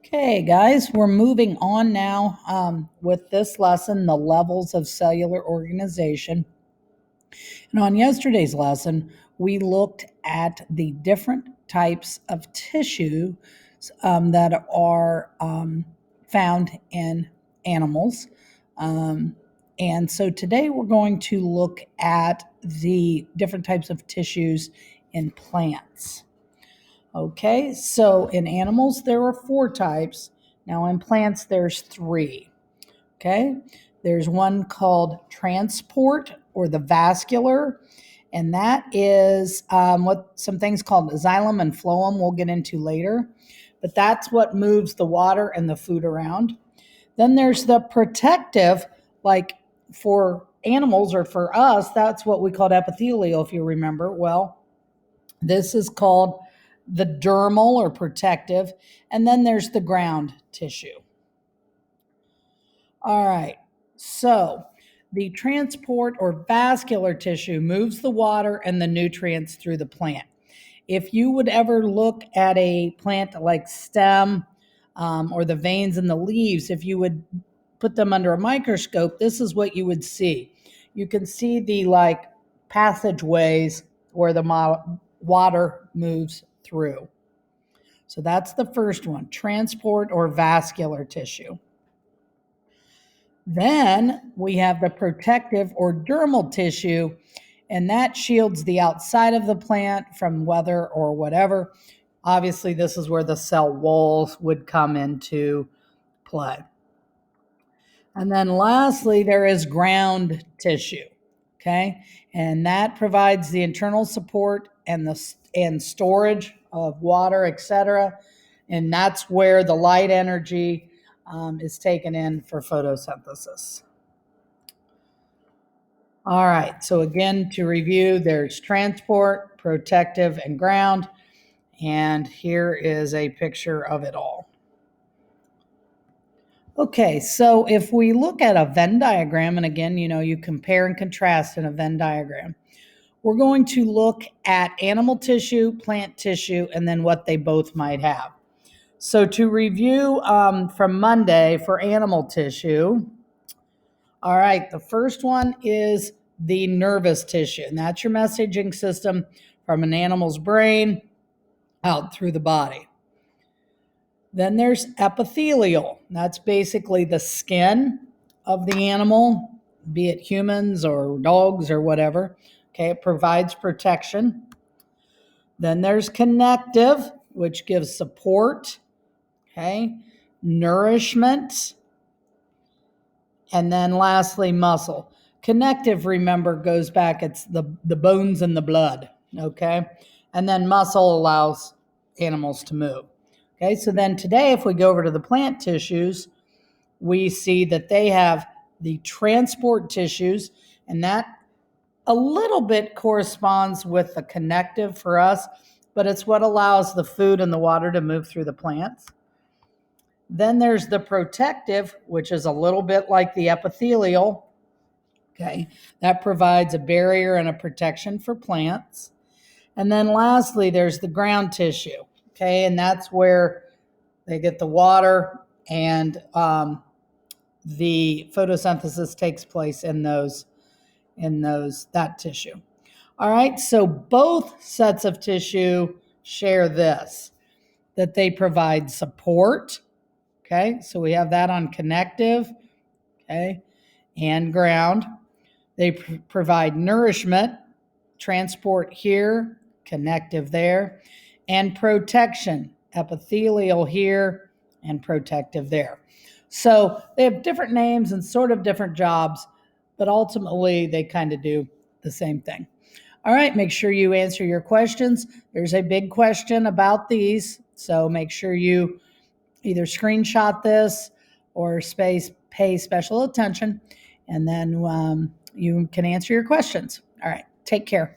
Okay, guys, we're moving on now with this lesson, the levels of cellular organization. And on yesterday's lesson, we looked at the different types of tissue that are found in animals. And so today we're going to look at the different types of tissues in plants. Okay, so in animals, there are 4 types. Now in plants, there's 3. Okay, there's one called transport or the vascular, and that is what some things called xylem and phloem we'll get into later, but that's what moves the water and the food around. Then there's the protective, like for animals or for us, that's what we called epithelial, if you remember. Well, this is called the dermal or protective, and then there's the ground tissue. All right, so the transport or vascular tissue moves the water and the nutrients through the plant. If you would ever look at a plant like stem or the veins in the leaves, if you would put them under a microscope, this is what you would see. You can see the passageways where the water moves through. So that's the first one, transport or vascular tissue. Then we have the protective or dermal tissue, and that shields the outside of the plant from weather or whatever. Obviously, this is where the cell walls would come into play. And then lastly, there is ground tissue, okay? And that provides the internal support and storage of water, etc. And that's where the light energy is taken in for photosynthesis. All right, so again, to review, there's transport, protective, and ground. And here is a picture of it all. Okay, so if we look at a Venn diagram, and again, you compare and contrast in a Venn diagram, we're going to look at animal tissue, plant tissue, and then what they both might have. So to review from Monday for animal tissue, all right, the first one is the nervous tissue, and that's your messaging system from an animal's brain out through the body. Then there's epithelial. That's basically the skin of the animal, be it humans or dogs or whatever. Okay, it provides protection. Then there's connective, which gives support, okay, nourishment, and then lastly, muscle. Connective, remember, goes back, it's the bones and the blood, okay? And then muscle allows animals to move. Okay, so then today, if we go over to the plant tissues, we see that they have the transport tissues, and that a little bit corresponds with the connective for us, but it's what allows the food and the water to move through the plants. Then there's the protective, which is a little bit like the epithelial. Okay, that provides a barrier and a protection for plants. And then lastly, there's the ground tissue. Okay, and that's where they get the water and the photosynthesis takes place in that tissue. All right, so both sets of tissue share this, that they provide support. Okay, so we have that on connective, okay, and ground. They provide nourishment, transport here, connective there, and protection, epithelial here and protective there. So they have different names and sort of different jobs, but ultimately they kind of do the same thing. All right, make sure you answer your questions. There's a big question about these, so make sure you either screenshot this or pay special attention, and then you can answer your questions. All right, take care.